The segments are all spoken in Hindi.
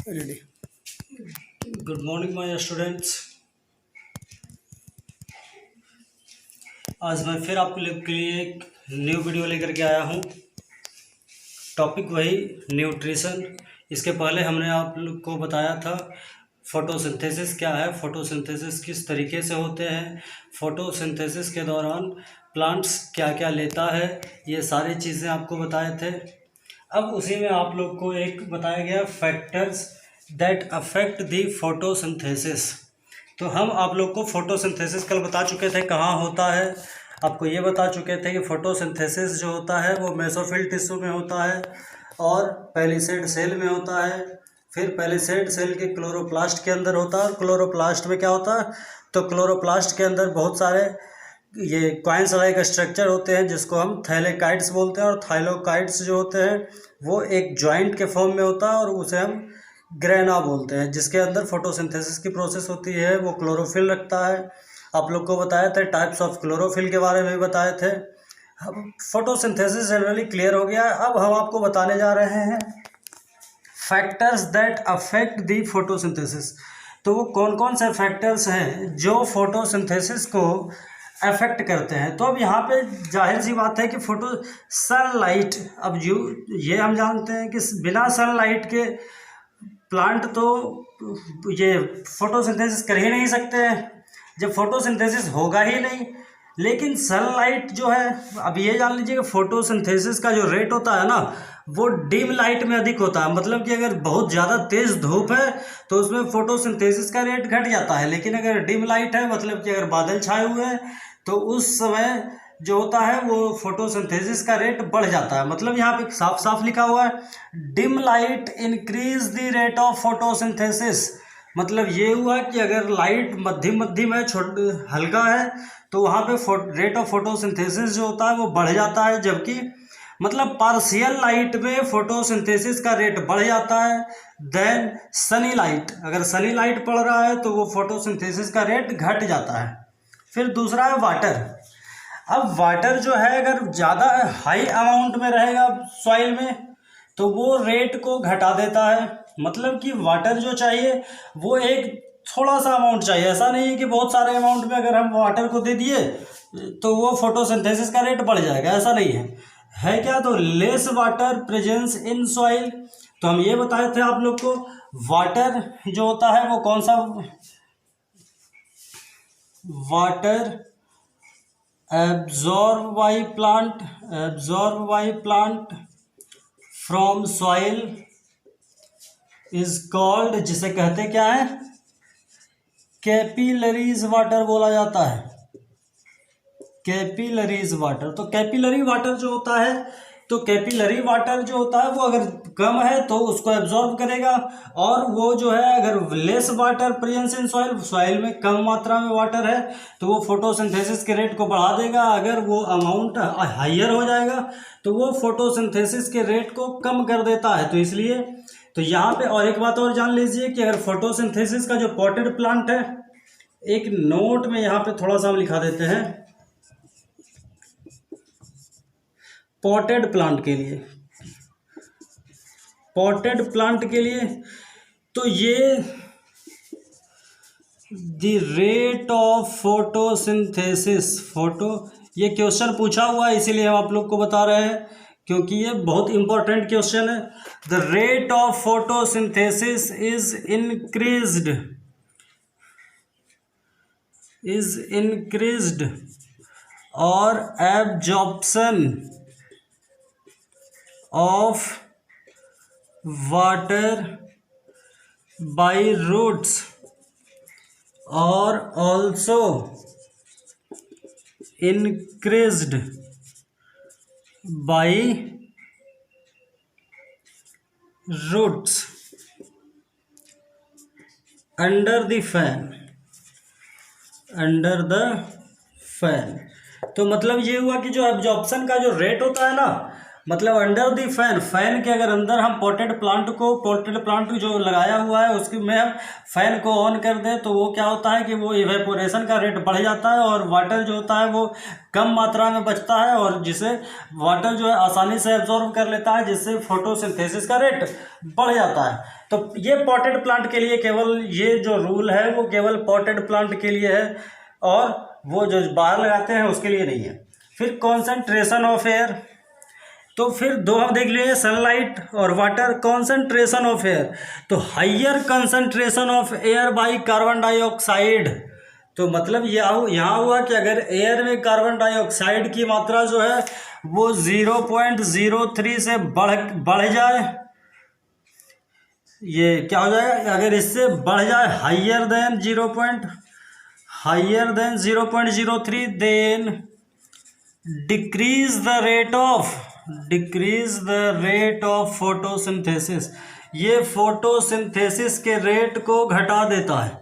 Ready. Good morning my students. आज मैं फिर आपके लिए एक न्यू वीडियो लेकर के आया हूँ। टॉपिक वही न्यूट्रिशन। इसके पहले हमने आप लोग को बताया था फोटोसिंथेसिस क्या है, फोटोसिंथेसिस किस तरीके से होते हैं, फोटोसिंथेसिस के दौरान प्लांट्स क्या क्या लेता है, ये सारी चीज़ें आपको बताए थे। अब उसी में आप लोग को एक बताया गया factors that affect the photosynthesis. तो हम आप लोग को फोटोसिंथेसिस कल बता चुके थे कहाँ होता है। आपको ये बता चुके थे कि फोटोसिंथेसिस जो होता है वो मेसोफिल टिश्यू में होता है और पैलिसेड सेल में होता है। फिर पैलिसेड सेल के क्लोरोप्लास्ट के अंदर होता है और क्लोरोप्लास्ट में क्या होता है, तो क्लोरोप्लास्ट के अंदर बहुत सारे ये कॉइन्स लाइक स्ट्रक्चर होते हैं जिसको हम थैलेकाइड्स बोलते हैं। और थाइलोकाइड्स जो होते हैं वो एक जॉइंट के फॉर्म में होता है और उसे हम ग्रेना बोलते हैं, जिसके अंदर फोटोसिंथेसिस की प्रोसेस होती है। वो क्लोरोफिल रखता है। आप लोग को बताया था टाइप्स ऑफ क्लोरोफिल के बारे में भी बताए थे। अब फोटोसिंथेसिस जनरली क्लियर हो गया। अब हम आपको बताने जा रहे हैं factors that affect the photosynthesis. तो वो कौन कौन से फैक्टर्स हैं जो फोटोसिंथेसिस को अफेक्ट करते हैं। तो अब यहाँ पे जाहिर सी बात है कि फोटो सनलाइट, अब ये हम जानते हैं कि बिना सनलाइट के प्लांट तो ये फोटोसिंथेसिस कर ही नहीं सकते हैं, जब फोटोसिंथेसिस होगा ही नहीं। लेकिन सनलाइट जो है, अब ये जान लीजिए कि फोटोसिंथेसिस का जो रेट होता है ना वो डिम लाइट में अधिक होता है। मतलब कि अगर बहुत ज़्यादा तेज़ धूप है तो उसमें फोटोसिंथेसिस का रेट घट जाता है, लेकिन अगर डिम लाइट है मतलब कि अगर बादल छाए हुए हैं तो उस समय जो होता है वो फोटोसिंथेसिस का रेट बढ़ जाता है। मतलब यहाँ पे साफ साफ लिखा हुआ है dim light increase the rate of photosynthesis. मतलब ये हुआ कि अगर लाइट मध्यम मध्यम है, हल्का है, तो वहाँ पे रेट ऑफ फोटोसिंथेसिस जो होता है वो बढ़ जाता है। जबकि मतलब पार्शियल लाइट में फोटोसिंथेसिस का रेट बढ़ जाता है देन सनी लाइट। अगर सनी लाइट पड़ रहा है तो वो फोटोसिंथेसिस का रेट घट जाता है। फिर दूसरा है वाटर। अब वाटर जो है अगर ज़्यादा हाई अमाउंट में रहेगा सॉइल में तो वो रेट को घटा देता है। मतलब कि वाटर जो चाहिए वो एक थोड़ा सा अमाउंट चाहिए। ऐसा नहीं है कि बहुत सारे अमाउंट में अगर हम वाटर को दे दिए तो वो फोटोसिंथेसिस का रेट बढ़ जाएगा, ऐसा नहीं है क्या। तो less water presence in soil. तो हम ये बताए थे आप लोग को वाटर जो होता है वो कौन सा, water absorbed by plant from soil is called, जिसे कहते क्या है, कैपिलरीज वाटर बोला जाता है। कैपिलरीज वाटर, तो कैपिलरी वाटर जो होता है, तो कैपिलरी वाटर जो होता है वो अगर कम है तो उसको एब्जॉर्ब करेगा। और वो जो है अगर less water presence in soil, soil में कम मात्रा में वाटर है तो वो फोटोसिंथेसिस के रेट को बढ़ा देगा। अगर वो अमाउंट हाइयर हो जाएगा तो वो फोटोसिंथेसिस के रेट को कम कर देता है। तो इसलिए तो यहाँ पे और एक बात और जान लीजिए कि अगर फोटोसिंथेसिस का जो पॉटेड प्लांट है, एक नोट में यहाँ पे थोड़ा सा हम लिखा देते हैं पॉटेड प्लांट के लिए, पॉटेड प्लांट के लिए तो ये द रेट ऑफ फोटोसिंथेसिस, ये क्वेश्चन पूछा हुआ है इसीलिए हम आप लोग को बता रहे हैं क्योंकि ये बहुत इंपॉर्टेंट क्वेश्चन है। The rate of photosynthesis is increased और absorption of water by roots or also increased by roots under the fan, under the fan। तो मतलब ये हुआ कि जो एब्जॉर्प्शन का जो रेट होता है ना मतलब अंडर दी फैन, फैन के अगर अंदर हम पॉटेड प्लांट जो लगाया हुआ है उसकी में हम फैन को ऑन कर दें तो वो क्या होता है कि वो इवेपोरेशन का रेट बढ़ जाता है और वाटर जो होता है वो कम मात्रा में बचता है, और जिसे वाटर जो है आसानी से एब्जॉर्ब कर लेता है, जिससे फोटोसिंथेसिस का रेट बढ़ जाता है। तो ये पॉटेड प्लांट के लिए केवल ये जो रूल है वो केवल पॉटेड प्लांट के लिए है, और वो जो बाहर लगाते हैं उसके लिए नहीं है। फिर कॉन्सेंट्रेशन ऑफ एयर, तो फिर दो हम देख लिए, सनलाइट और वाटर। कॉन्सेंट्रेशन ऑफ एयर, तो higher concentration of air by carbon dioxide, तो मतलब ये यहाँ हुआ कि अगर एयर में कार्बन डाइऑक्साइड की मात्रा जो है वो 0.03 से बढ़ जाए, ये क्या हो जाएगा, अगर इससे बढ़ जाए higher than 0.03, then decrease the rate of photosynthesis, ये फोटोसिंथेसिस के रेट को घटा देता है।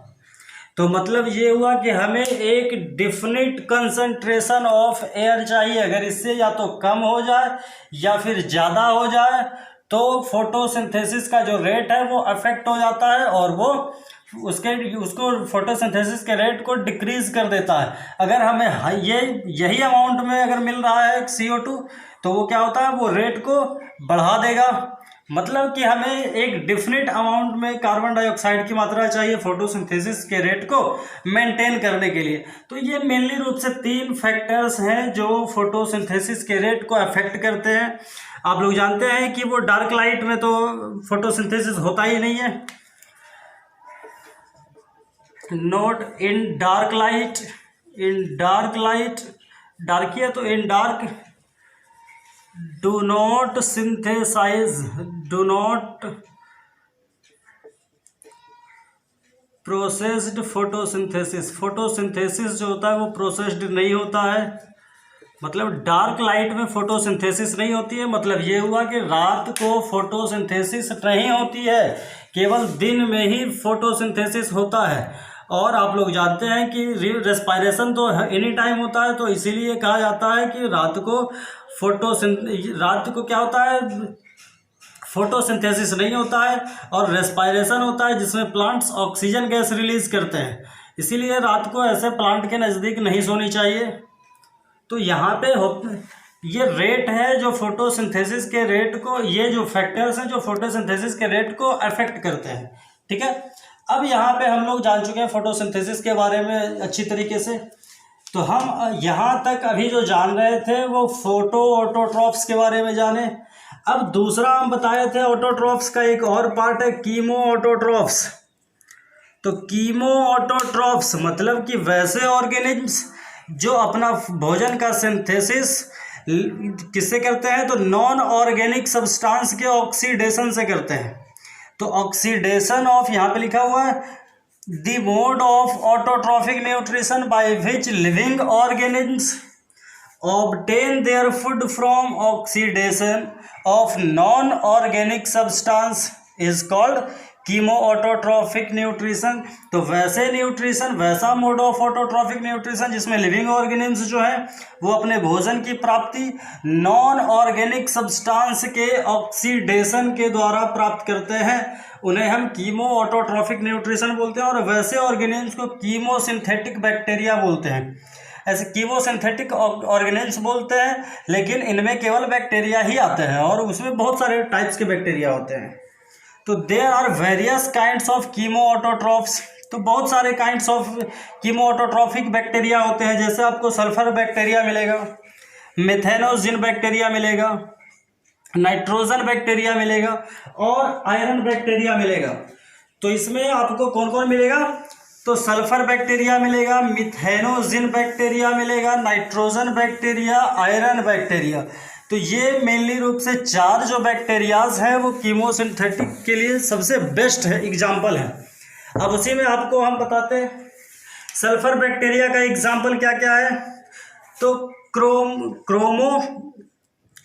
तो मतलब ये हुआ कि हमें एक डिफिनिट कंसंट्रेशन ऑफ एयर चाहिए, अगर इससे या तो कम हो जाए या फिर ज़्यादा हो जाए तो फोटोसिंथेसिस का जो रेट है वो अफेक्ट हो जाता है, और वो उसको फोटोसिंथेसिस के रेट को डिक्रीज कर देता है। अगर हमें यही अमाउंट में अगर मिल रहा है CO2 तो वो क्या होता है, वो रेट को बढ़ा देगा। मतलब कि हमें एक डिफिनिट अमाउंट में कार्बन डाइऑक्साइड की मात्रा चाहिए फोटोसिंथेसिस के रेट को मेंटेन करने के लिए। तो ये मेनली रूप से 3 फैक्टर्स हैं जो फोटोसिंथेसिस के रेट को अफेक्ट करते हैं। आप लोग जानते हैं कि वो डार्क लाइट में तो फोटोसिंथेसिस होता ही नहीं है, नोट इन डार्क लाइट, डार्क है तो इन dark do not processed photosynthesis जो होता है वो प्रोसेस्ड नहीं होता है। मतलब डार्क लाइट में फोटोसिंथेसिस नहीं होती है, मतलब ये हुआ कि रात को फोटोसिंथेसिस नहीं होती है, केवल दिन में ही फोटोसिंथेसिस होता है। और आप लोग जानते हैं कि रेस्पायरेशन तो एनी टाइम होता है, तो इसीलिए कहा जाता है कि रात को क्या होता है, फोटोसिंथेसिस नहीं होता है और रेस्पायरेशन होता है, जिसमें प्लांट्स ऑक्सीजन गैस रिलीज करते हैं। इसीलिए रात को ऐसे प्लांट के नज़दीक नहीं सोनी चाहिए। तो यहाँ पे ये रेट है जो फोटोसिंथेसिस के रेट को, ये जो फैक्टर्स हैं जो फोटोसिंथेसिस के रेट को अफेक्ट करते हैं। ठीक है, अब यहाँ पे हम लोग जान चुके हैं फोटोसिंथेसिस के बारे में अच्छी तरीके से। तो हम यहाँ तक अभी जो जान रहे थे वो फोटो ऑटोट्रॉफ्स के बारे में जाने। अब दूसरा हम बताए थे ऑटोट्रॉफ्स का एक और पार्ट है कीमो ऑटोट्रॉफ्स। तो कीमो ऑटोट्रॉफ्स मतलब कि वैसे ऑर्गेनिज्म्स जो अपना भोजन का सिंथेसिस किससे करते हैं, तो नॉन ऑर्गेनिक सब्सटेंस के ऑक्सीडेशन से करते हैं। तो ऑक्सीडेशन ऑफ, यहाँ पे लिखा हुआ है the mode of autotrophic nutrition by which living organisms obtain their food from oxidation of non organic substance is called chemo autotrophic nutrition. तो वैसे न्यूट्रिशन, वैसा मोड ऑफ ऑटोट्रॉफिक न्यूट्रिशन जिसमें लिविंग ऑर्गेनिज्म्स जो है वो अपने भोजन की प्राप्ति नॉन ऑर्गेनिक सब्सटेंस के ऑक्सीडेशन के द्वारा प्राप्त करते हैं, उन्हें हम कीमो ऑटोट्रॉफिक न्यूट्रिशन बोलते हैं। और वैसे ऑर्गेनिज्म्स को कीमोसिंथेटिक बैक्टीरिया बोलते हैं। ऐसे कीमोसिंथेटिक ऑर्गेनिज्म्स बोलते हैं, लेकिन इनमें केवल बैक्टीरिया ही आते हैं और उसमें बहुत सारे टाइप्स के बैक्टीरिया होते हैं। तो there are various kinds of chemoautotrophs. तो बहुत सारे kinds of chemoautotrophic bacteria होते हैं, जैसे आपको सल्फर बैक्टीरिया मिलेगा, मेथेनोजिन बैक्टीरिया मिलेगा, नाइट्रोजन बैक्टीरिया मिलेगा और आयरन बैक्टीरिया मिलेगा। तो इसमें आपको कौन कौन मिलेगा, तो सल्फर बैक्टीरिया मिलेगा, मिथेनोजिन बैक्टीरिया मिलेगा, नाइट्रोजन बैक्टीरिया, आयरन बैक्टीरिया। तो ये मेनली रूप से 4 जो बैक्टीरियाज हैं वो कीमोसिंथेटिक के लिए सबसे बेस्ट है, एग्जाम्पल है। अब उसी में आपको हम बताते हैं सल्फर बैक्टीरिया का एग्जाम्पल क्या क्या है। तो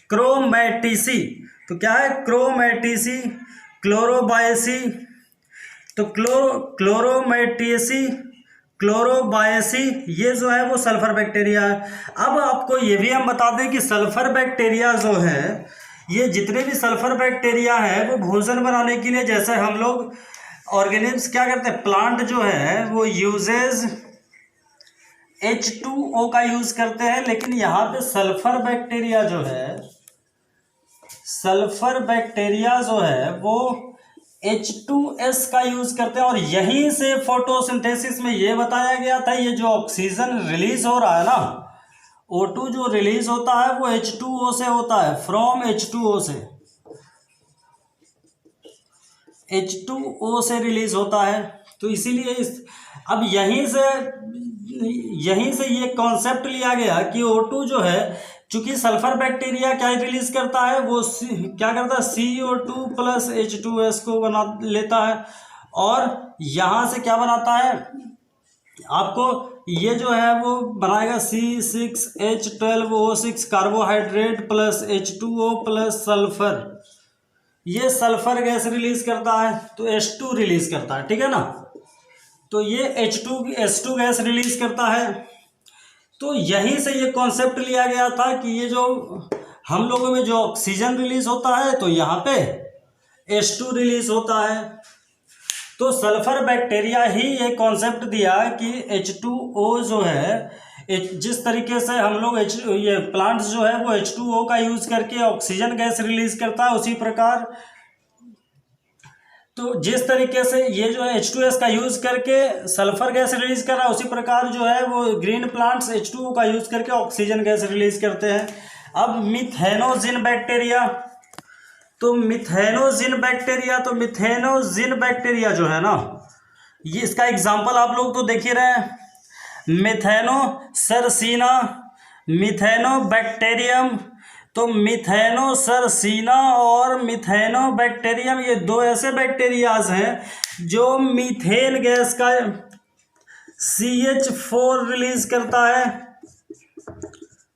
क्रोमैटिसी, तो क्या है, क्रोमैटिसी, क्लोरोबायसी, तो क्लोरोबायसी ये जो है वो सल्फर बैक्टीरिया है। अब आपको ये भी हम बता दें कि सल्फर बैक्टीरिया जो है ये जितने भी सल्फर बैक्टीरिया है वो भोजन बनाने के लिए, जैसे हम लोग ऑर्गेनिम्स क्या करते हैं, प्लांट जो है वो यूजेज H2O का यूज करते हैं, लेकिन यहाँ पे सल्फर बैक्टीरिया जो है, सल्फर बैक्टीरिया जो है वो H2S का यूज करते हैं। और यहीं से फोटोसिंथेसिस में ये बताया गया था, ये जो ऑक्सीजन रिलीज हो रहा है ना, O2 जो रिलीज होता है वो H2O से होता है, फ्रॉम H2O से, H2O से रिलीज होता है। तो इसीलिए अब यहीं से ये कॉन्सेप्ट लिया गया कि O2 जो है, चूंकि सल्फर बैक्टीरिया क्या रिलीज करता है, वो क्या करता है, CO2 प्लस H2S को बना लेता है, और यहाँ से क्या बनाता है आपको, ये जो है वो बनाएगा C6H12O6 carbohydrate plus H2O plus sulphur, ये सल्फर गैस रिलीज करता है, तो H2 रिलीज करता है, ठीक है ना। तो ये H2 गैस रिलीज करता है। तो यहीं से ये कॉन्सेप्ट लिया गया था कि ये जो हम लोगों में जो ऑक्सीजन रिलीज होता है, तो यहाँ पे H2 रिलीज होता है। तो सल्फर बैक्टीरिया ही ये कॉन्सेप्ट दिया कि H2O जो है, जिस तरीके से हम लोग ये प्लांट्स जो है वो H2O का यूज करके ऑक्सीजन गैस रिलीज करता है, उसी प्रकार तो जिस तरीके से ये जो है H2S का यूज करके सल्फर गैस रिलीज कर रहा है, उसी प्रकार जो है वो ग्रीन प्लांट्स H2O का यूज करके ऑक्सीजन गैस रिलीज करते हैं। अब मिथेनोजिन बैक्टीरिया, तो मिथेनोजिन बैक्टीरिया जो है ना, ये इसका एग्जांपल आप लोग तो देख ही रहे हैं, मिथेनोसरसीना, मिथेनोबैक्टीरियम। तो मिथेनोसरसीना और मिथेनोबैक्टीरियम ये दो ऐसे बैक्टीरियाज हैं जो मीथेन गैस का CH4 रिलीज करता है,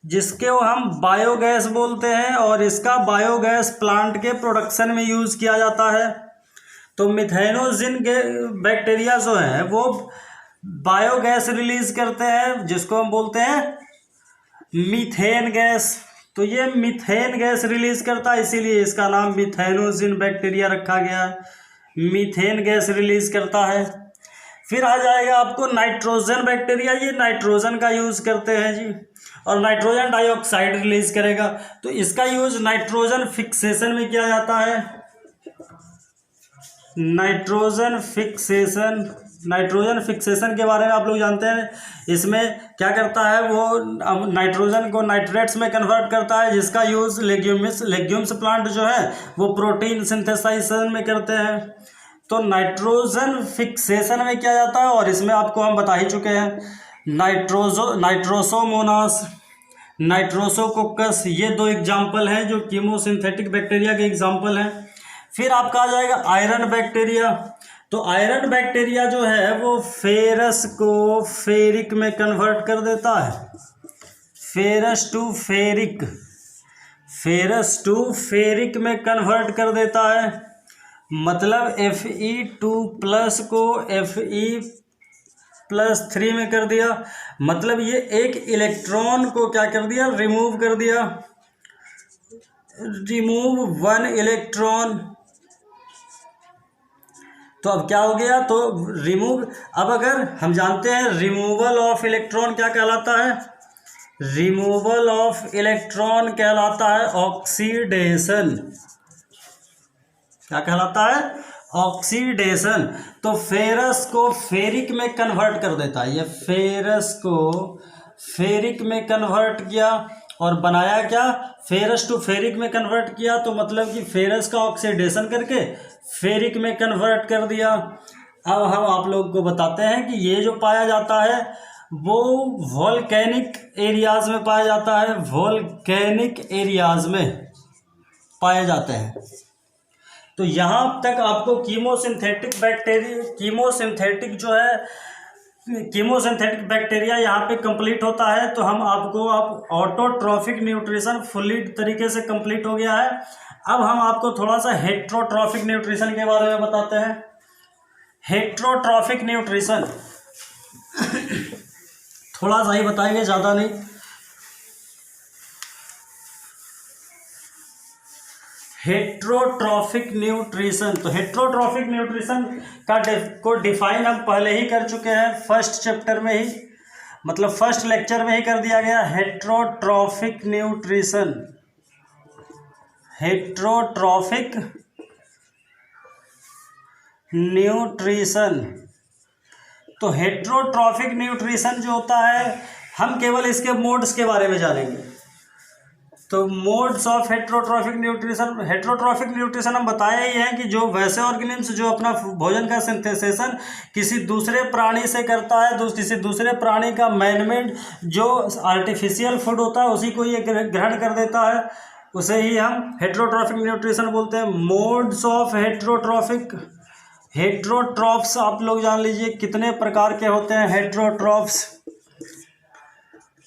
जिसके हम बायोगैस बोलते हैं, और इसका बायोगैस प्लांट के प्रोडक्शन में यूज किया जाता है। तो मिथेनोजिन के बैक्टीरिया जो हैं वो बायोगैस रिलीज करते हैं, जिसको हम बोलते हैं मीथेन गैस। तो ये मीथेन गैस रिलीज करता है, इसीलिए इसका नाम मिथेनोजिन बैक्टीरिया रखा गया है, मीथेन गैस रिलीज करता है। फिर आ जाएगा आपको नाइट्रोजन बैक्टीरिया, ये नाइट्रोजन का यूज करते हैं जी, और नाइट्रोजन डाइऑक्साइड रिलीज करेगा। तो इसका यूज नाइट्रोजन फिक्सेशन में किया जाता है, नाइट्रोजन फिक्सेशन के बारे में आप लोग जानते हैं। इसमें क्या करता है, वो नाइट्रोजन को नाइट्रेट्स में कन्वर्ट करता है, जिसका यूज लेग्यूम्स प्लांट जो है वो प्रोटीन सिंथेसाइजेशन में करते हैं। तो नाइट्रोजन फिक्सेशन में किया जाता है, और इसमें आपको हम बता ही चुके हैं, नाइट्रोसोमोनास, नाइट्रोसोकोकस, ये दो एग्जाम्पल हैं जो कीमोसिंथेटिक बैक्टीरिया के एग्जाम्पल हैं। फिर आपका आ जाएगा आयरन बैक्टीरिया। तो आयरन बैक्टीरिया जो है वो फेरस को फेरिक में कन्वर्ट कर देता है, फेरस टू फेरिक में कन्वर्ट कर देता है, मतलब Fe2+ को Fe+3 में कर दिया, मतलब ये एक इलेक्ट्रॉन को क्या कर दिया, रिमूव कर दिया, रिमूव 1 इलेक्ट्रॉन। तो अब क्या हो गया, तो रिमूव, अब अगर हम जानते हैं रिमूवल ऑफ इलेक्ट्रॉन क्या कहलाता है, रिमूवल ऑफ इलेक्ट्रॉन कहलाता है ऑक्सीडेशन, क्या कहलाता है, ऑक्सीडेशन। तो फेरस को फेरिक में कन्वर्ट कर देता है, ये फेरस को फेरिक में कन्वर्ट किया और बनाया क्या, फेरस टू फेरिक में कन्वर्ट किया, तो मतलब कि फेरस का ऑक्सीडेशन करके फेरिक में कन्वर्ट कर दिया। अब हम आप लोग को बताते हैं कि ये जो पाया जाता है वो वोल्केनिक एरियाज में पाया जाता है, वोल्केनिक एरियाज में पाए जाते हैं। तो यहाँ तक आपको कीमोसिंथेटिक बैक्टीरिया यहाँ पे कंप्लीट होता है। तो हम आपको ऑटोट्रॉफिक न्यूट्रिशन फुल्ली तरीके से कंप्लीट हो गया है। अब हम आपको थोड़ा सा हेट्रोट्रॉफिक न्यूट्रिशन के बारे में बताते हैं। हेट्रोट्रॉफिक न्यूट्रिशन थोड़ा सा ही बताएंगे, ज़्यादा नहीं। Heterotrophic nutrition. तो हेट्रोट्रॉफिक न्यूट्रिशन को डिफाइन हम पहले ही कर चुके हैं, फर्स्ट चैप्टर में ही, मतलब फर्स्ट लेक्चर में ही कर दिया गया। Heterotrophic nutrition, heterotrophic nutrition. तो हेट्रोट्रॉफिक न्यूट्रिशन जो होता है, हम केवल इसके मोड्स के बारे में जानेंगे। तो modes of heterotrophic nutrition, heterotrophic nutrition हम बताए ही हैं कि जो वैसे ऑर्गेनिम्स जो अपना भोजन का सिंथेसिसन किसी दूसरे प्राणी से करता है, किसी दूसरे प्राणी का मैनमेड जो आर्टिफिशियल फूड होता है उसी को ये ग्रहण कर देता है, उसे ही हम हेट्रोट्रॉफिक न्यूट्रिशन बोलते हैं। मोड्स ऑफ हेट्रोट्रॉफिक, हेट्रोट्रॉफ्स आप लोग जान लीजिए कितने प्रकार के होते हैं हेट्रोट्रॉफ्स।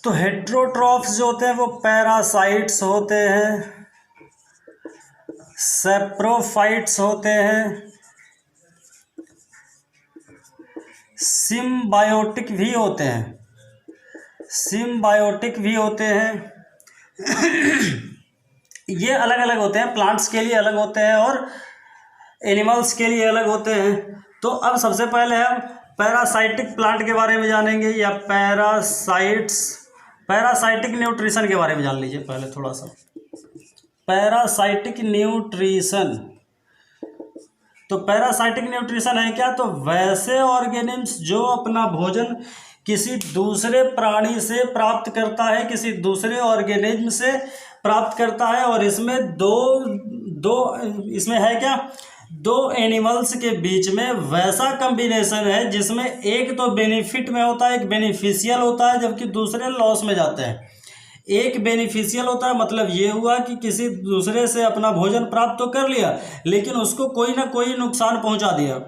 तो हेट्रोट्रॉफ्स जो होते हैं वो पैरासाइट्स होते हैं, सेप्रोफाइट्स होते हैं, सिम्बायोटिक भी होते हैं, सिम्बायोटिक भी होते हैं। ये अलग अलग होते हैं, प्लांट्स के लिए अलग होते हैं और एनिमल्स के लिए अलग होते हैं। तो अब सबसे पहले हम पैरासाइटिक प्लांट के बारे में जानेंगे, या पैरासाइटिक न्यूट्रिशन के बारे में जान लीजिए पहले थोड़ा सा। पैरासाइटिक न्यूट्रिशन, तो पैरासाइटिक न्यूट्रिशन है क्या? तो वैसे ऑर्गेनिम्स जो अपना भोजन किसी दूसरे प्राणी से प्राप्त करता है, किसी दूसरे ऑर्गेनिज्म से प्राप्त करता है, और इसमें इसमें है क्या, दो एनिमल्स के बीच में वैसा कम्बिनेशन है जिसमें एक तो बेनिफिट में होता है, एक बेनिफिशियल होता है, जबकि दूसरे लॉस में जाते हैं। एक बेनिफिशियल होता है, मतलब ये हुआ कि किसी दूसरे से अपना भोजन प्राप्त तो कर लिया लेकिन उसको कोई ना कोई नुकसान पहुंचा दिया,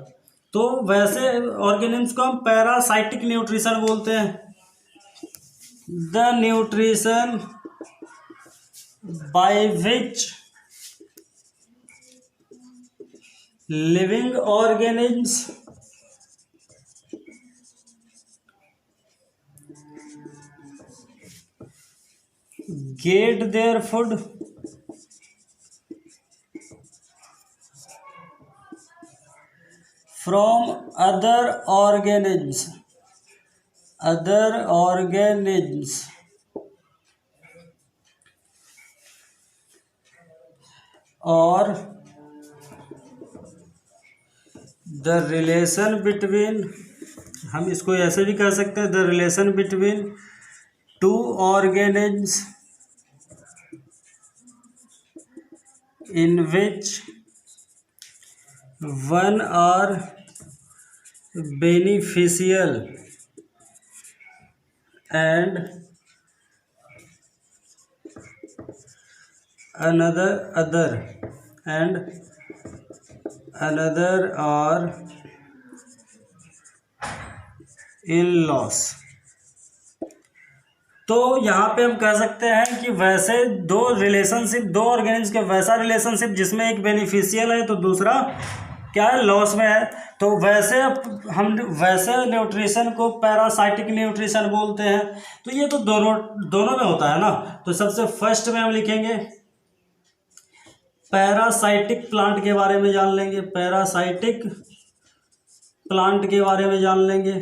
तो वैसे ऑर्गेनिम्स को हम पैरासाइटिक न्यूट्रिशन बोलते हैं। The nutrition by which living organisms get their food from other organisms or the relation between, हम इसको ऐसे भी कह सकते हैं, the relation between two organisms in which one are beneficial and another are in loss। तो यहाँ पे हम कह सकते हैं कि वैसे दो ऑर्गेनिज्म के वैसा रिलेशनशिप जिसमें एक बेनिफिशियल है तो दूसरा क्या है, लॉस में है। तो वैसे हम वैसे न्यूट्रिशन को पैरासाइटिक न्यूट्रिशन बोलते हैं। तो ये तो दोनों में होता है ना। तो सबसे फर्स्ट में हम लिखेंगे पैरासाइटिक प्लांट के बारे में जान लेंगे, पैरासाइटिक प्लांट के बारे में जान लेंगे।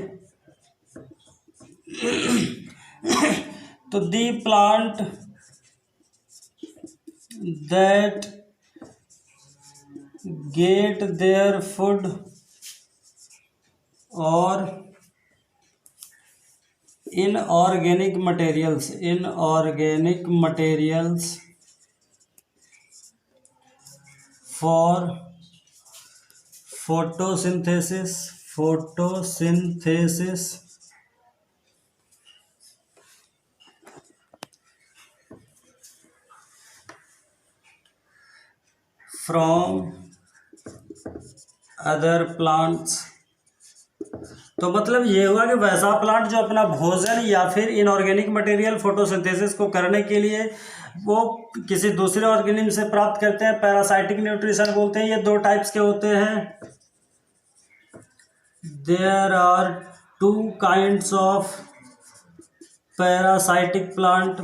तो the plant that get their food और inorganic materials for photosynthesis from other plants। तो मतलब ये हुआ कि वैसा प्लांट जो अपना भोजन या फिर इनऑर्गेनिक मटेरियल फोटोसिंथेसिस को करने के लिए वो किसी दूसरे ऑर्गेनिज्म से प्राप्त करते हैं, पैरासाइटिक न्यूट्रिशन बोलते हैं। ये दो टाइप्स के होते हैं। There are two kinds of parasitic plant,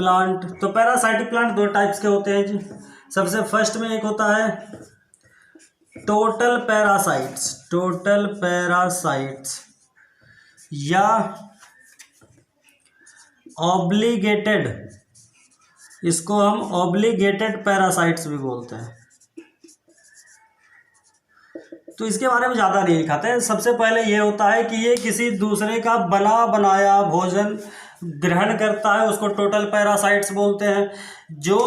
plant. तो पैरासाइटिक प्लांट दो टाइप्स के होते हैं जी। सबसे फर्स्ट में एक होता है टोटल पैरासाइट्स या ऑब्लिगेटेड, इसको हम ऑब्लिगेटेड पैरासाइट्स भी बोलते हैं। तो इसके बारे में ज़्यादा नहीं लिखाते हैं। सबसे पहले ये होता है कि ये किसी दूसरे का बना बनाया भोजन ग्रहण करता है, उसको टोटल पैरासाइट्स बोलते हैं। जो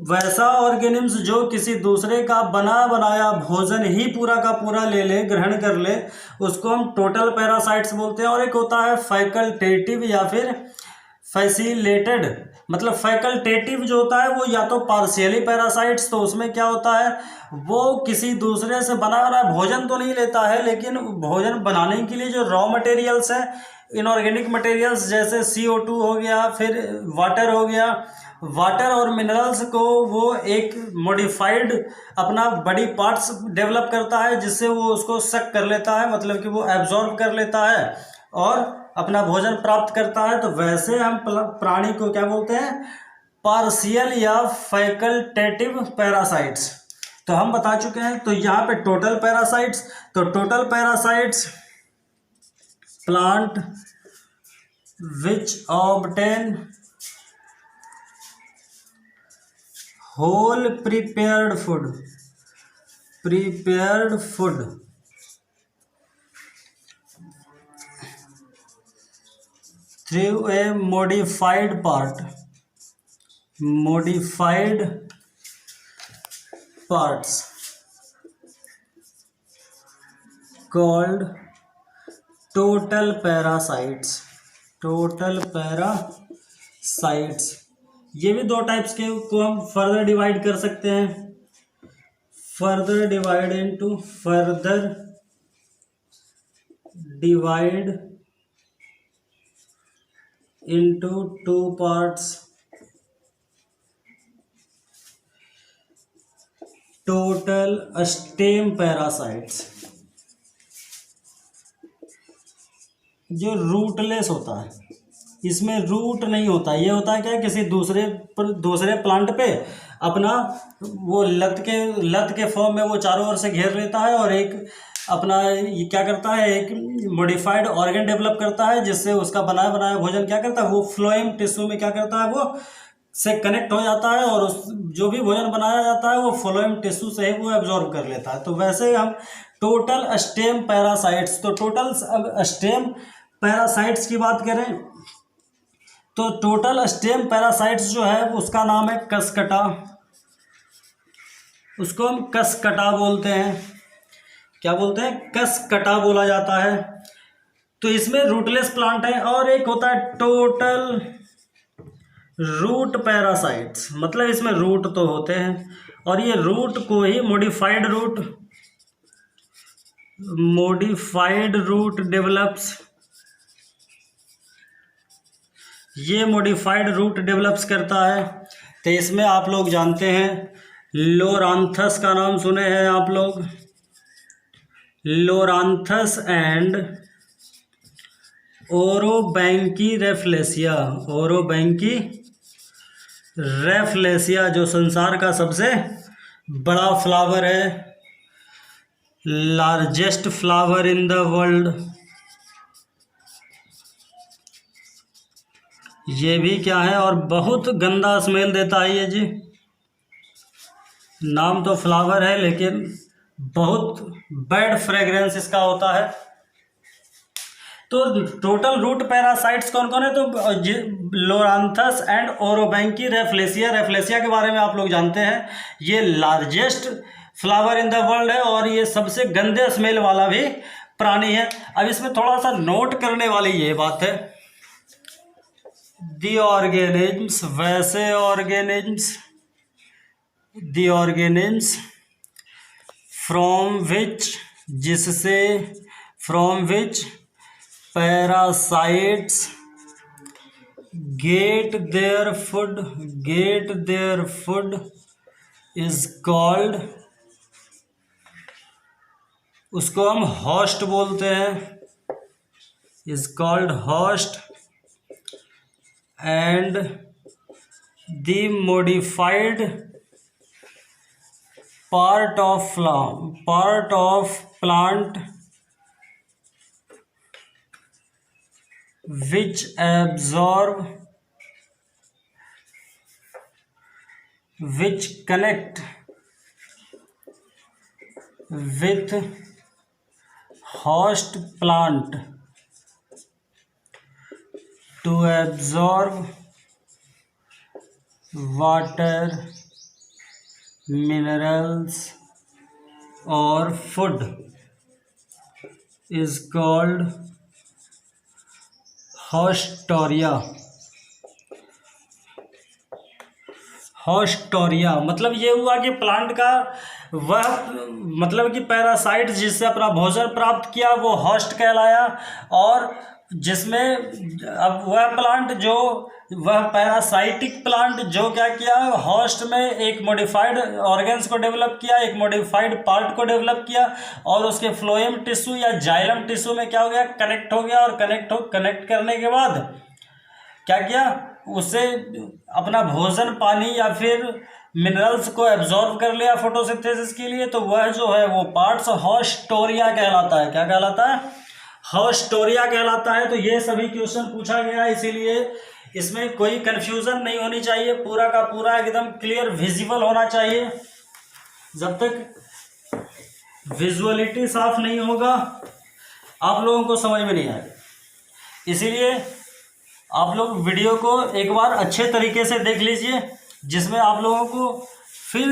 वैसा ऑर्गेनिम्स जो किसी दूसरे का बना बनाया भोजन ही पूरा का पूरा ले ले, ग्रहण कर ले, उसको हम टोटल पैरासाइट्स बोलते हैं। और एक होता है फैकल्टेटिव या फिर फैसिलेटेड। मतलब फैकल्टेटिव जो होता है वो या तो पार्शियली पैरासाइट्स, तो उसमें क्या होता है वो किसी दूसरे से बना बनाया भोजन तो नहीं लेता है, लेकिन भोजन बनाने के लिए जो रॉ मटेरियल्स हैं, इनऑर्गेनिक मटेरियल्स जैसे CO2 हो गया, फिर वाटर हो गया, वाटर और मिनरल्स को वो एक मॉडिफाइड अपना बॉडी पार्ट्स डेवलप करता है, जिससे वो उसको सक कर लेता है, मतलब कि वो एब्जॉर्ब कर लेता है और अपना भोजन प्राप्त करता है। तो वैसे हम प्राणी को क्या बोलते हैं, पार्शियल या फैकल्टेटिव पैरासाइट्स। तो हम बता चुके हैं। तो यहाँ पे टोटल पैरासाइट्स, तो total parasites plant which obtain whole prepared food through a modified parts called total parasites। ये भी दो टाइप्स के को हम फर्दर डिवाइड कर सकते हैं। Further divide into two parts, total stem parasites। जो रूटलेस होता है, इसमें रूट नहीं होता। ये होता है क्या, किसी दूसरे प्लांट पे अपना वो लत के फॉर्म में वो चारों ओर से घेर लेता है और एक अपना ये क्या करता है, एक मॉडिफाइड ऑर्गन डेवलप करता है, जिससे उसका बनाया बनाया भोजन क्या करता है, वो फ्लोएम टिश्यू में क्या करता है, वो से कनेक्ट हो जाता है और उस जो भी भोजन बनाया जाता है वो फ्लोएम टिश्यू से ही वो एब्जॉर्ब कर लेता है। तो वैसे हम टोटल स्टेम पैरासाइट्स, तो टोटल स्टेम पैरासाइट्स की बात करें तो टोटल स्टेम पैरासाइट्स जो है उसका नाम है कसकटा। उसको हम कसकटा बोलते हैं। क्या बोलते हैं, कसकटा बोला जाता है। तो इसमें रूटलेस प्लांट है। और एक होता है टोटल रूट पैरासाइट्स, मतलब इसमें रूट तो होते हैं और ये रूट को ही मॉडिफाइड रूट डेवलप्स, ये मॉडिफाइड रूट डेवलप्स करता है। तो इसमें आप लोग जानते हैं लोरांथस का नाम सुने हैं आप लोग, लोरांथस एंड ओरोबैंकी रेफ्लेसिया जो संसार का सबसे बड़ा फ्लावर है, largest flower in the world. ये भी क्या है, और बहुत गंदा स्मेल देता है ये जी। नाम तो फ्लावर है लेकिन बहुत बैड फ्रेग्रेंस इसका होता है। तो टोटल रूट पैरासाइट्स कौन कौन है, तो लोरांथस एंड ओरोबैंकी रेफ्लेसिया के बारे में आप लोग जानते हैं। ये largest flower in the world है और ये सबसे गंदे स्मेल वाला भी प्राणी है। अब इसमें थोड़ा सा नोट करने वाली ये बात है, दी ऑर्गेनिम्स, वैसे organisms, the organisms from which, जिससे, from which parasites get their food is called, उसको हम होस्ट बोलते हैं, is called host. And the modified part of plant which connect with host plant to absorb water, minerals or food is called haustoria. Haustoria मतलब ये हुआ कि प्लांट का वह मतलब कि पैरासाइट जिससे अपना भोजन प्राप्त किया वो हॉस्ट कहलाया, और जिसमें अब वह प्लांट जो वह पैरासाइटिक प्लांट जो क्या किया, हॉस्ट में एक मॉडिफाइड ऑर्गन्स को डेवलप किया, एक मॉडिफाइड पार्ट को डेवलप किया, और उसके फ्लोएम टिश्यू या जाइलम टिश्यू में क्या हो गया, कनेक्ट हो गया, और कनेक्ट करने के बाद क्या किया, उससे अपना भोजन पानी या फिर मिनरल्स को एब्जॉर्ब कर लिया फोटोसिंथेसिस के लिए। तो वह जो है वो पार्ट्स हॉस्टोरिया कहलाता है। क्या कहलाता है? हॉस्टोरिया कहलाता है। तो ये सभी क्वेश्चन पूछा गया, इसीलिए इसमें कोई कंफ्यूजन नहीं होनी चाहिए, पूरा का पूरा एकदम क्लियर विजिबल होना चाहिए। जब तक विजुअलिटी साफ नहीं होगा आप लोगों को समझ में नहीं आएगा। इसीलिए आप लोग वीडियो को एक बार अच्छे तरीके से देख लीजिए, जिसमें आप लोगों को फिर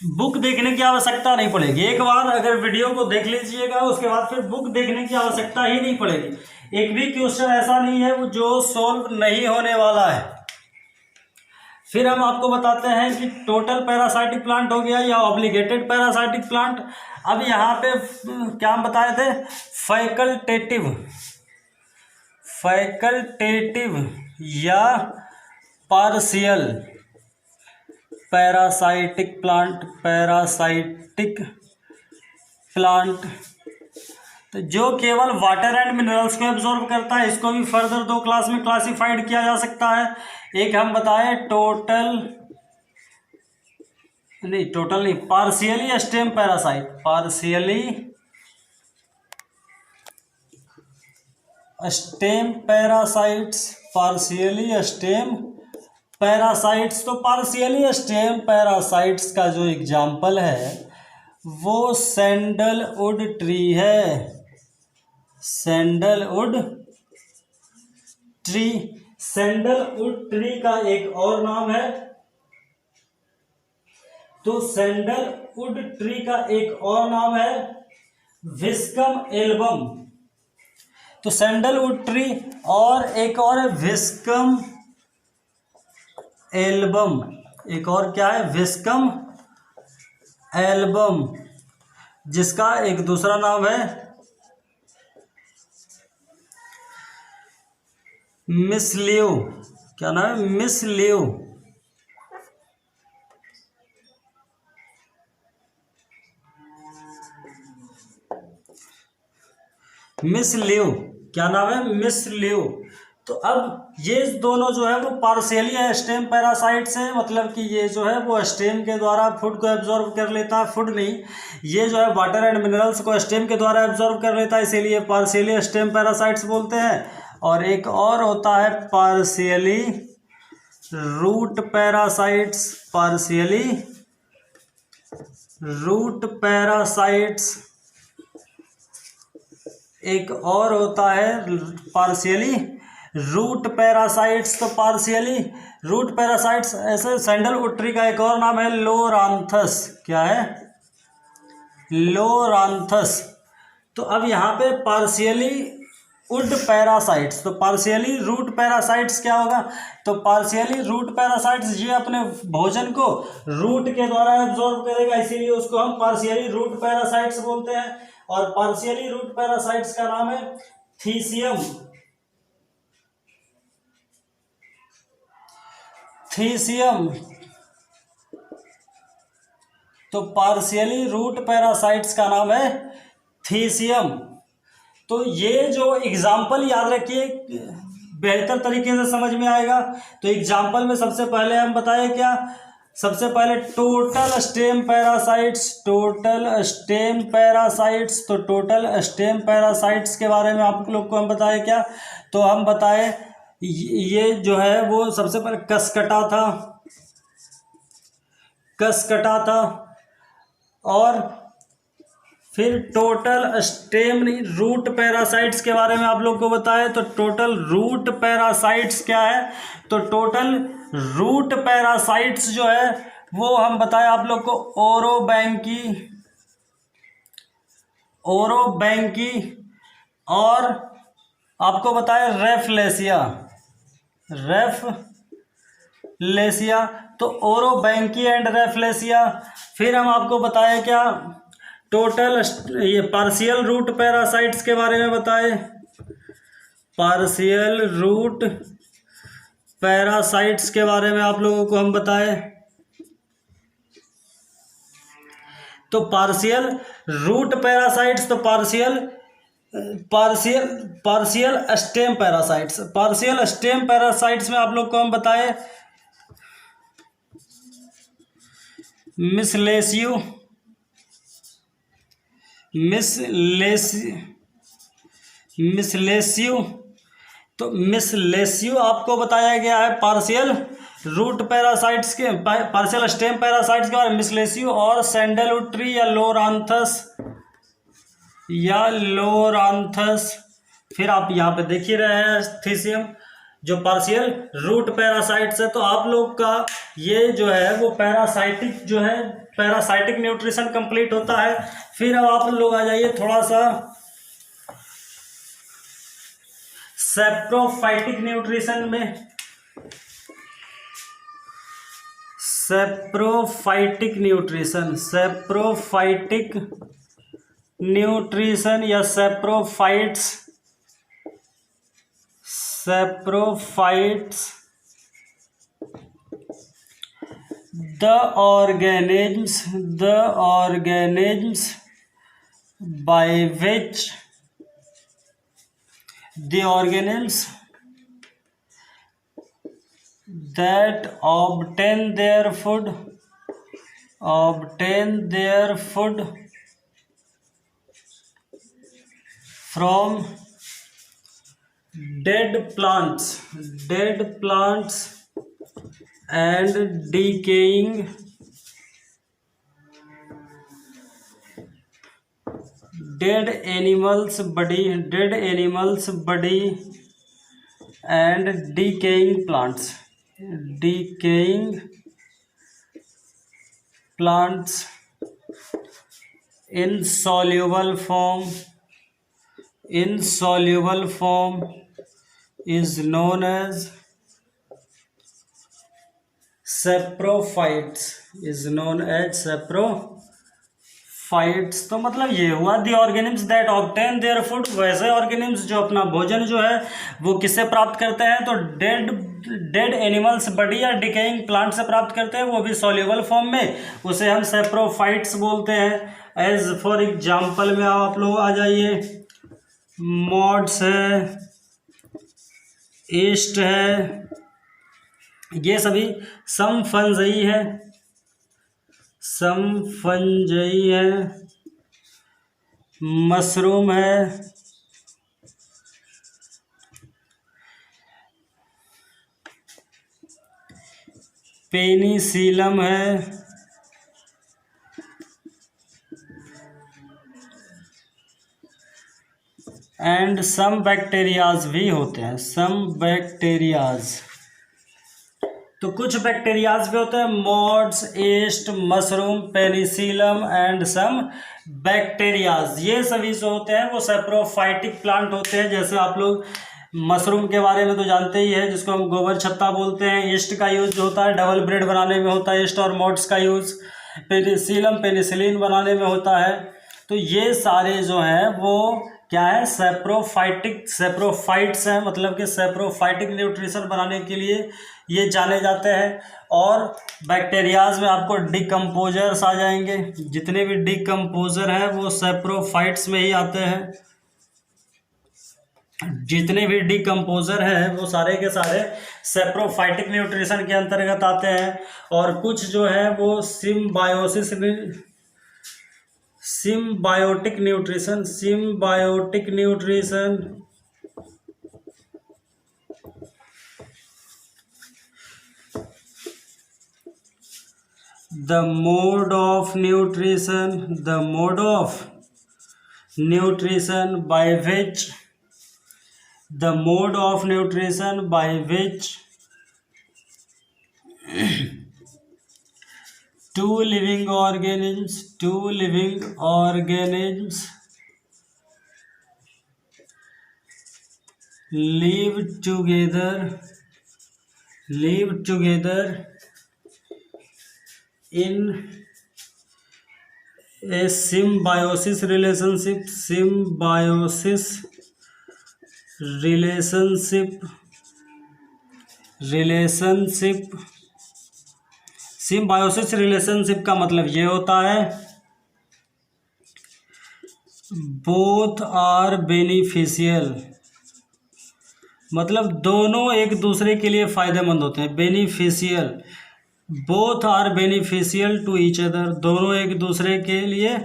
बुक देखने की आवश्यकता नहीं पड़ेगी। एक बार अगर वीडियो को देख लीजिएगा उसके बाद फिर बुक देखने की आवश्यकता ही नहीं पड़ेगी। एक भी क्वेश्चन ऐसा नहीं है जो सॉल्व नहीं होने वाला है। फिर हम आपको बताते हैं कि टोटल पैरासाइटिक प्लांट हो गया या ऑब्लिगेटेड पैरासाइटिक प्लांट। अब यहाँ पे क्या हम बताए थे, फैकल्टेटिव या पार्शियल पैरासाइटिक प्लांट तो जो केवल वाटर एंड मिनरल्स को एब्जॉर्ब करता है, इसको भी फर्दर दो क्लास में क्लासिफाइड किया जा सकता है। एक हम बताएं पार्शियली स्टेम पैरासाइट, तो पार्शियली स्टेम पैरासाइट्स का जो एग्जाम्पल है वो सैंडलवुड ट्री है। सैंडलवुड ट्री का एक और नाम है, तो सैंडलवुड ट्री का एक और नाम है विस्कम एल्बम। तो सैंडलवुड ट्री और एक और है विस्कम एल्बम, एक और क्या है, विस्कम एल्बम, जिसका एक दूसरा नाम है मिसलियो। क्या नाम है? मिसलियो। क्या नाम है? मिसलियो। तो अब ये दोनों जो है वो पार्शियली स्टेम पैरासाइट्स हैं, मतलब कि ये जो है वो स्टेम के द्वारा फूड को एब्जॉर्ब कर लेता है, फूड नहीं, ये जो है वाटर एंड मिनरल्स को स्टेम के द्वारा एब्जॉर्ब कर लेता है, इसीलिए पार्शियली स्टेम पैरासाइट्स बोलते हैं। और एक और होता है पार्शियली रूट पैरासाइट्स, एक और होता है पार्शियली रूट पैरासाइट्स। तो पार्शियली रूट पैरासाइट्स ऐसे सैंडलवुड ट्री का एक और नाम है लोरांथस। क्या है? लोरांथस। तो अब यहाँ पे पार्शियली वुड पैरासाइट्स, तो पार्शियली रूट पैरासाइट्स क्या होगा, तो पार्शियली रूट पैरासाइट्स ये अपने भोजन को रूट के द्वारा एब्जॉर्ब करेगा, इसीलिए उसको हम पार्शियली रूट पैरासाइट्स बोलते हैं। और पार्शियली रूट पैरासाइट्स का नाम है थीसियम। तो पार्शियली रूट पैरासाइट्स का नाम है थीसियम। तो ये जो एग्जाम्पल याद रखिए, बेहतर तरीके से समझ में आएगा। तो एग्जाम्पल में सबसे पहले हम बताएं क्या, सबसे पहले total stem parasites, total stem parasites. तो टोटल स्टेम पैरासाइट्स के बारे में आप लोग को हम बताएं क्या, तो हम बताएं ये जो है वो सबसे पहले कसकटा था, कसकटा था। और फिर टोटल स्टेम रूट पैरासाइट्स के बारे में आप लोग को बताएं। तो टोटल रूट पैरासाइट्स क्या है, तो टोटल रूट पैरासाइट्स जो है वो हम बताएं आप लोग को ओरोबैंकी, ओरोबैंकी, और आपको बताएं रेफलेसिया, रेफलेसिया। तो ओरोबैंकी एंड रेफलेसिया। फिर हम आपको बताएं क्या, टोटल ये पार्शियल रूट पैरासाइट्स के बारे में बताएं, पार्शियल रूट पैरासाइट्स के बारे में आप लोगों को हम बताएं। तो पार्शियल रूट पैरासाइट्स, तो partial stem parasites, partial stem parasites में आप लोग को हम बताएं मिसलेसियो, मिसलेसियो। तो मिसलेसियो आपको बताया गया है पार्शियल रूट पैरासाइट्स के, पार्शियल स्टेम पैरासाइट्स के बारे में मिसलेसियो। और सैंडलवुड ट्री या लोरांथस। फिर आप यहाँ पे देख ही रहे हैं थीसियम जो पार्शियल रूट पैरासाइट्स है। तो आप लोग का ये जो है वो पैरासाइटिक जो है, पैरासाइटिक न्यूट्रिशन कंप्लीट होता है। फिर अब आप लोग आ जाइए थोड़ा सा सेप्रोफाइटिक न्यूट्रिशन में, सेप्रोफाइटिक न्यूट्रिशन, सेप्रोफाइटिक न्यूट्रिशन या saprophytes, saprophytes the organisms by which the organisms that obtain their food from dead plants and decaying dead animals body and decaying plants in soluble form is known as saprophytes, saprophytes. तो मतलब ये हुआ the organisms that obtain their food, वैसे ऑर्गेनिम्स जो अपना भोजन जो है वो किससे प्राप्त करते हैं, तो डेड एनिमल्स बॉडी या डिकेइंग प्लांट से प्राप्त करते हैं, वो भी सॉल्युबल फॉर्म में, उसे हम सेप्रोफाइट्स बोलते हैं। एज फॉर एग्जाम्पल में आप लोग आ जाइए, मॉड्स है, ईस्ट है, ये सभी समफंजई है, मशरूम है, पेनिसिलम है, एंड सम बैक्टीरियाज भी होते हैं, सम बैक्टीरियाज। तो कुछ बैक्टीरियाज भी होते हैं, moulds, yeast, mushroom, penicillium and some bacterias, ये सभी जो होते हैं वो सेप्रोफाइटिक प्लांट होते हैं। जैसे आप लोग मशरूम के बारे में तो जानते ही है, जिसको हम गोबर छत्ता बोलते हैं। ईस्ट का यूज जो होता है डबल ब्रेड बनाने में होता है, ईस्ट और मॉड्स का यूज। पेनिसिलम पेनिसिलिन बनाने में होता है। तो ये सारे जो हैं वो क्या है, सेप्रोफाइट्स हैं, मतलब कि सेप्रोफाइटिक न्यूट्रिशन बनाने के लिए ये जाने जाते हैं। और बैक्टीरियाज में आपको डिकम्पोजर्स आ जाएंगे, जितने भी डिकम्पोजर हैं वो सेप्रोफाइट्स में ही आते हैं। जितने भी डिकम्पोजर हैं वो सारे के सारे सेप्रोफाइटिक न्यूट्रिशन के अंतर्गत आते हैं, और कुछ जो है वो symbiotic nutrition the mode of nutrition by which two living organisms live together in a symbiosis relationship का मतलब ये होता है बोथ आर बेनिफिशियल, मतलब दोनों एक दूसरे के लिए फायदेमंद होते हैं। Beneficial, both are beneficial to each other, दोनों एक दूसरे के लिए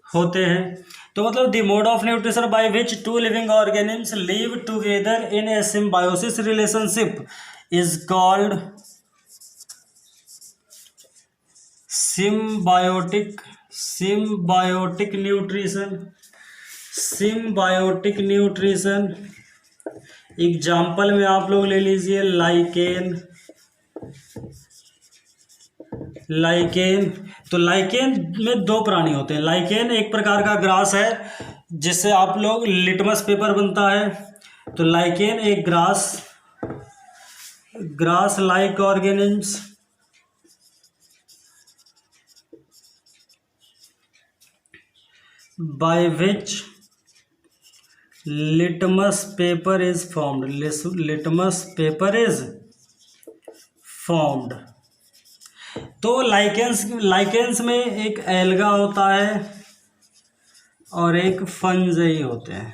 होते हैं। तो मतलब the mode of nutrition by which two living organisms live together in a symbiosis relationship is called symbiotic nutrition. Example में आप लोग ले लीजिए लाइकेन। तो लाइकेन में दो प्राणी होते हैं। लाइकेन एक प्रकार का ग्रास है जिससे आप लोग लिटमस पेपर बनता है। तो लाइकेन एक grass like organisms by which litmus paper is formed। तो लाइकेंस में एक एल्गा होता है और एक फंजाई होते हैं।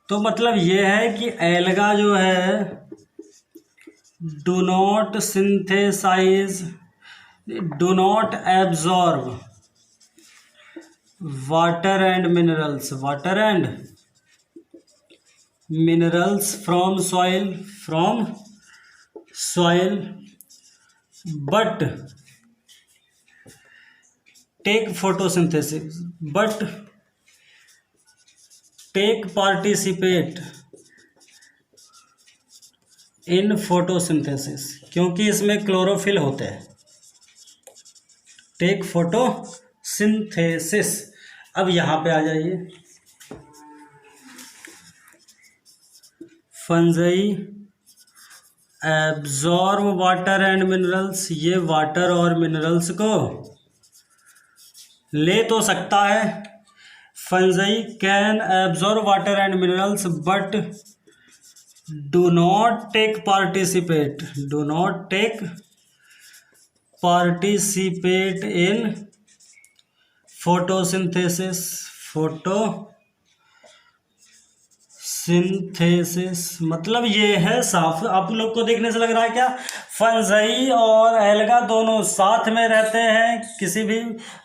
तो मतलब ये है कि एल्गा जो है do not absorb water and minerals from soil but take participate in photosynthesis, क्योंकि इसमें क्लोरोफिल होते हैं। Take photosynthesis. अब यहाँ पे आ जाइए, fungi absorb water and minerals, ये वाटर और मिनरल्स को ले तो सकता है। Fungi can absorb water and minerals but do not take participate in photosynthesis. मतलब ये है साफ। आप लोग को देखने से लग रहा है क्या फंजाई और एल्गा दोनों साथ में रहते हैं, किसी भी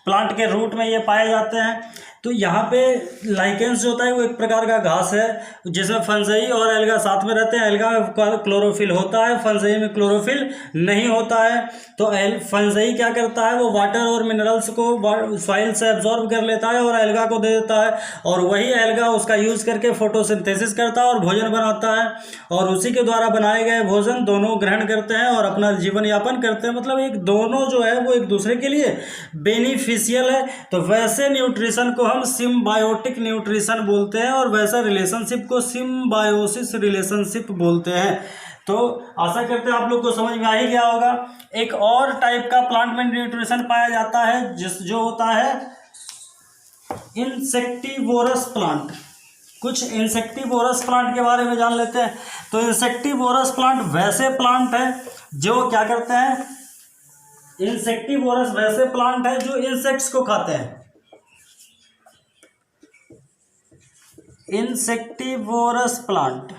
प्लांट के रूट में ये पाए जाते हैं। तो यहाँ पे लाइकेंस जो होता है वो एक प्रकार का घास है जिसमें फंजाई और एल्गा साथ में रहते हैं। एल्गा में क्लोरोफिल होता है, फंजाई में क्लोरोफिल नहीं होता है। तो फंजाई क्या करता है, वो वाटर और मिनरल्स को सॉइल से एब्जॉर्ब कर लेता है और एल्गा को दे देता है, और वही एल्गा उसका यूज करके फोटोसिंथेसिस करता है और भोजन बनाता है, और उसी के द्वारा बनाए गए भोजन दोनों ग्रहण करते हैं और अपना जीवन यापन करते हैं। मतलब एक दोनों जो है वो एक दूसरे के लिए बेनिफिशियल है। तो वैसे न्यूट्रिशन को हम सिम्बायोटिक न्यूट्रिशन बोलते हैं और वैसा रिलेशनशिप को सिम्बायोसिस रिलेशनशिप बोलते हैं। तो आशा करते हैं आप लोग को समझ में आ ही गया होगा। एक और टाइप का प्लांट में न्यूट्रिशन पाया जाता है जो होता है इंसेक्टिवोरस प्लांट। कुछ इंसेक्टिवोरस प्लांट के बारे में जान लेते हैं। तो इंसेक्टिवोरस प्लांट वैसे प्लांट है जो क्या करते हैं, इंसेक्टिवोरस वैसे प्लांट है जो इंसेक्ट्स को खाते हैं। Insectivorous plant,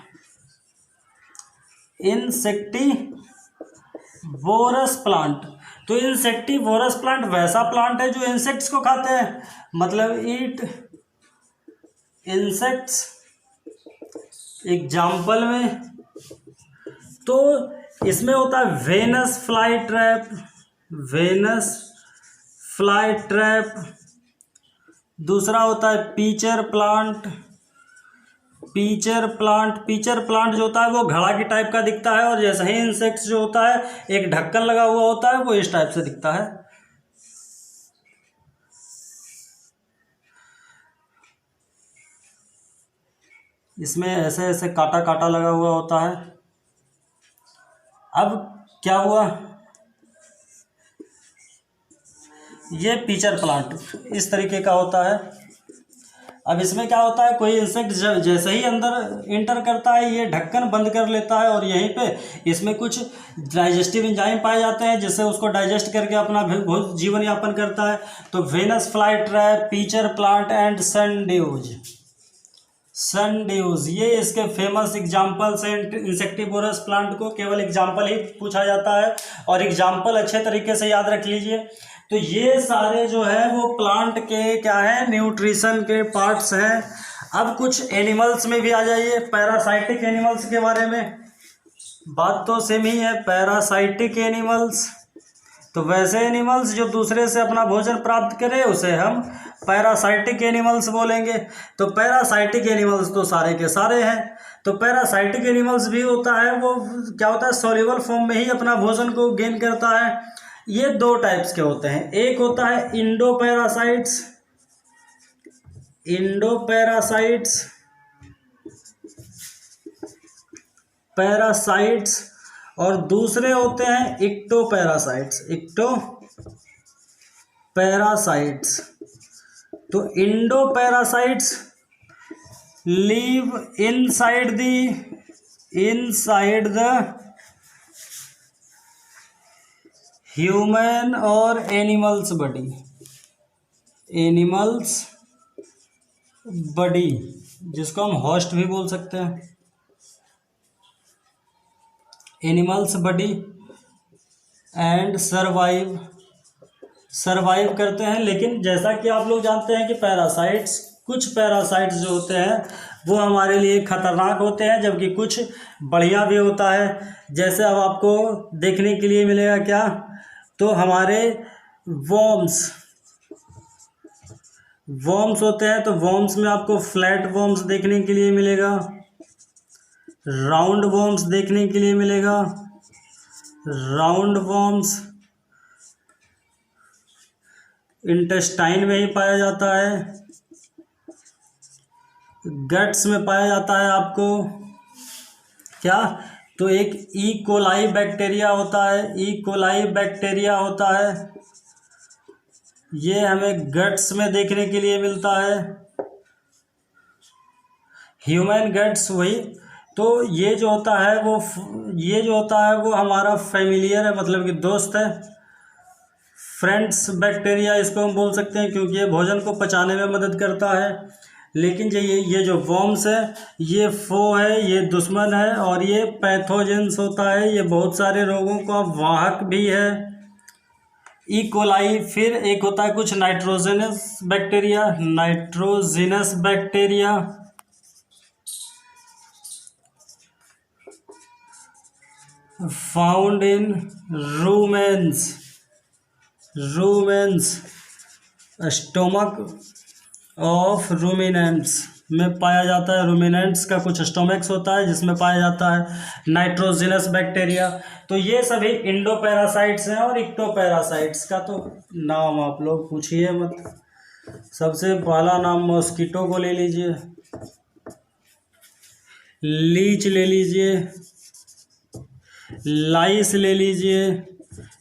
insectivorous plant. तो इंसेक्टिवोरस प्लांट वैसा प्लांट है जो इंसेक्ट्स को खाते हैं, मतलब ईट इंसेक्ट्स। एग्जाम्पल में तो इसमें होता है Venus fly trap, Venus fly trap. दूसरा होता है pitcher plant, pitcher plant. Pitcher plant जो होता है वो घड़ा की टाइप का दिखता है, और जैसे ही इंसेक्ट्स जो होता है एक ढक्कन लगा हुआ होता है, वो इस टाइप से दिखता है। इसमें ऐसे ऐसे कांटा कांटा लगा हुआ होता है। अब क्या हुआ, ये पीचर प्लांट इस तरीके का होता है। अब इसमें क्या होता है, कोई इंसेक्ट जैसे ही अंदर इंटर करता है ये ढक्कन बंद कर लेता है, और यहीं पे इसमें कुछ डाइजेस्टिव एंजाइम पाए जाते हैं जिससे उसको डाइजेस्ट करके अपना जीवन यापन करता है। तो Venus fly trap, pitcher plant and sundews, sundews ये इसके फेमस एग्जाम्पल्स हैं। इंसेक्टिवोरस प्लांट को केवल एग्जाम्पल ही पूछा जाता है, और एग्जाम्पल अच्छे तरीके से याद रख लीजिए। तो ये सारे जो है वो प्लांट के क्या है, न्यूट्रिशन के पार्ट्स हैं। अब कुछ एनिमल्स में भी आ जाइए, पैरासाइटिक एनिमल्स के बारे में। बात तो सेम ही है, पैरासाइटिक एनिमल्स। तो वैसे एनिमल्स जो दूसरे से अपना भोजन प्राप्त करें उसे हम पैरासाइटिक एनिमल्स बोलेंगे। तो पैरासाइटिक एनिमल्स तो सारे के सारे हैं। तो पैरासाइटिक एनिमल्स भी होता है, वो क्या होता है, सॉल्युबल फॉर्म में ही अपना भोजन को गेन करता है। ये दो टाइप्स के होते हैं, एक होता है इंडोपैरासाइट्स, इंडोपैरासाइट्स, पैरासाइट्स, और दूसरे होते हैं इक्टोपैरासाइट्स, इक्टोपैरासाइट्स। तो इंडोपैरासाइट्स लिव इनसाइड द ह्यूमन और एनिमल्स बॉडी, एनिमल्स बॉडी, जिसको हम होस्ट भी बोल सकते हैं, एनिमल्स बॉडी। एंड सर्वाइव करते हैं। लेकिन जैसा कि आप लोग जानते हैं कि कुछ पैरासाइट्स जो होते हैं वो हमारे लिए खतरनाक होते हैं, जबकि कुछ बढ़िया भी होता है। जैसे अब आपको देखने के लिए मिलेगा क्या, तो हमारे वॉर्म्स होते हैं। तो वॉर्म्स में आपको फ्लैट वॉर्म्स देखने के लिए मिलेगा, राउंड वॉर्म्स देखने के लिए मिलेगा, राउंड वॉर्म्स इंटेस्टाइन में ही पाया जाता है, गट्स में पाया जाता है आपको क्या, तो एक ई कोलाई बैक्टीरिया होता है, ई कोलाई बैक्टीरिया होता है, ये हमें गट्स में देखने के लिए मिलता है, ह्यूमन गट्स वही। तो ये जो होता है वो हमारा फैमिलियर है, मतलब कि दोस्त है, फ्रेंड्स बैक्टीरिया इसको हम बोल सकते हैं, क्योंकि ये भोजन को पचाने में मदद करता है। लेकिन ये जो वॉर्म्स है ये फो है, ये दुश्मन है, और ये पैथोजेंस होता है, ये बहुत सारे रोगों का वाहक भी है। ई कोलाई, फिर एक होता है कुछ nitrogenous bacteria, found in rumens, stomach of ruminants में पाया जाता है। रूमिनेंट्स का कुछ स्टोमक्स होता है जिसमें पाया जाता है नाइट्रोजिनस बैक्टीरिया। तो ये सभी इंडोपैरासाइट्स हैं। और इक्टोपैरासाइट्स का तो नाम आप लोग पूछिए मत। सबसे पहला नाम मॉस्किटो को ले लीजिए, लीच ले लीजिए, लाइस ले लीजिए।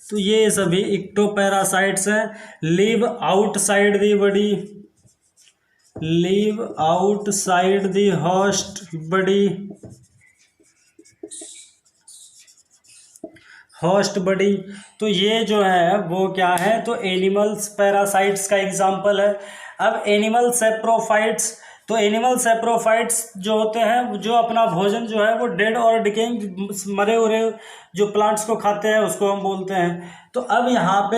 तो ये सभी इक्टोपैरासाइट्स हैं। Live outside the body, live outside the host body, host body. तो ये जो है वो क्या है, तो एनिमल्स पैरासाइट्स का एग्जाम्पल है। अब एनिमल सेप्रोफाइट्स, तो एनिमल सैप्रोफाइट्स जो होते हैं, जो अपना भोजन जो है वो डेड और डिकेइंग मरे हुए जो प्लांट्स को खाते हैं उसको हम बोलते हैं। तो अब यहाँ पे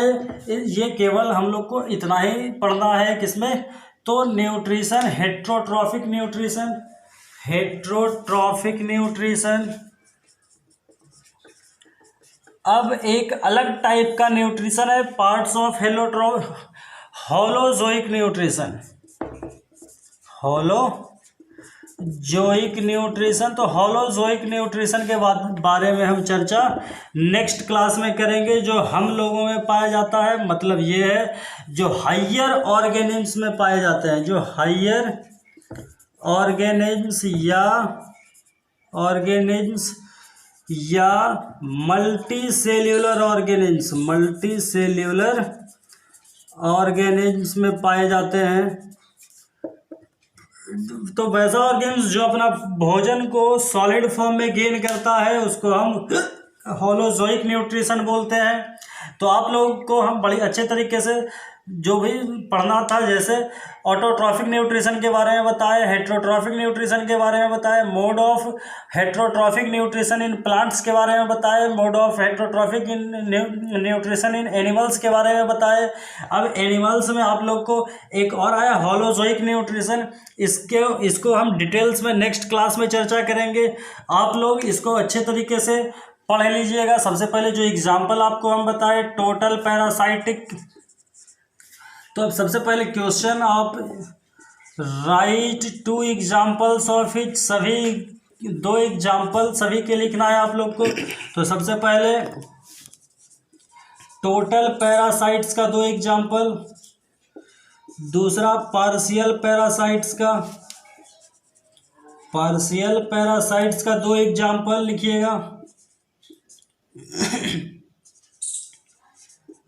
ये केवल हम लोग को इतना ही पढ़ना है किसमें, तो nutrition, heterotrophic nutrition, heterotrophic nutrition. अब एक अलग टाइप का न्यूट्रिशन है, parts of holozoic nutrition, holozoic nutrition. तो होलोजोइक न्यूट्रिशन के बारे में हम चर्चा नेक्स्ट क्लास में करेंगे। जो हम लोगों में पाया जाता है, मतलब ये है जो हायर ऑर्गेनिम्स में पाए जाते हैं, जो हायर ऑर्गेनिम्स या मल्टी सेल्यूलर ऑर्गेनिम्स में पाए जाते हैं। तो वैसा ऑर्गेनिम्स जो अपना भोजन को सॉलिड फॉर्म में गेन करता है उसको हम होलोजोइक न्यूट्रिशन बोलते हैं। तो आप लोगों को हम बड़ी अच्छे तरीके से जो भी पढ़ना था, जैसे ऑटोट्रॉफिक न्यूट्रिशन के बारे में बताए, हेट्रोट्रॉफिक न्यूट्रिशन के बारे में बताए, mode of heterotrophic nutrition in plants के बारे में बताए, mode of heterotrophic nutrition in animals के बारे में बताए। अब एनिमल्स में आप लोग को एक और आया होलोजोइक न्यूट्रिशन, इसको हम डिटेल्स में नेक्स्ट क्लास में चर्चा करेंगे। आप लोग इसको अच्छे तरीके से पढ़ लीजिएगा। सबसे पहले जो एग्जाम्पल आपको हम बताए, टोटल पैरासाइटिक। तो अब सबसे पहले क्वेश्चन, आप राइट 2 एग्जाम्पल्स ऑफ इट, सभी 2 एग्जाम्पल सभी के लिखना है आप लोग को। तो सबसे पहले टोटल पैरासाइट्स का 2 एग्जाम्पल, दूसरा पार्शियल पैरासाइट्स का 2 एग्जाम्पल लिखिएगा।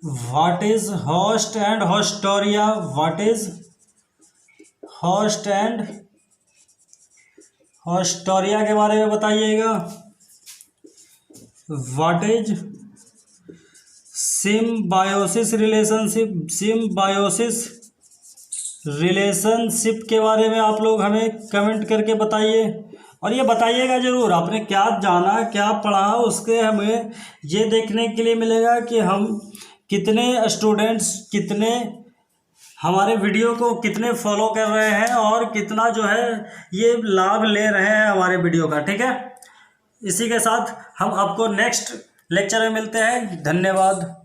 What is host and होस्टोरिया, what is host and होस्टोरिया के बारे में बताइएगा। व्हाट इज सिम्बायोसिस रिलेशनशिप के बारे में आप लोग हमें कमेंट करके बताइए। और ये बताइएगा ज़रूर आपने क्या जाना, क्या पढ़ा, उसके हमें ये देखने के लिए मिलेगा कि हम कितने स्टूडेंट्स, कितने हमारे वीडियो को कितने फॉलो कर रहे हैं और कितना जो है ये लाभ ले रहे हैं हमारे वीडियो का। ठीक है, इसी के साथ हम आपको नेक्स्ट लेक्चर में मिलते हैं। धन्यवाद।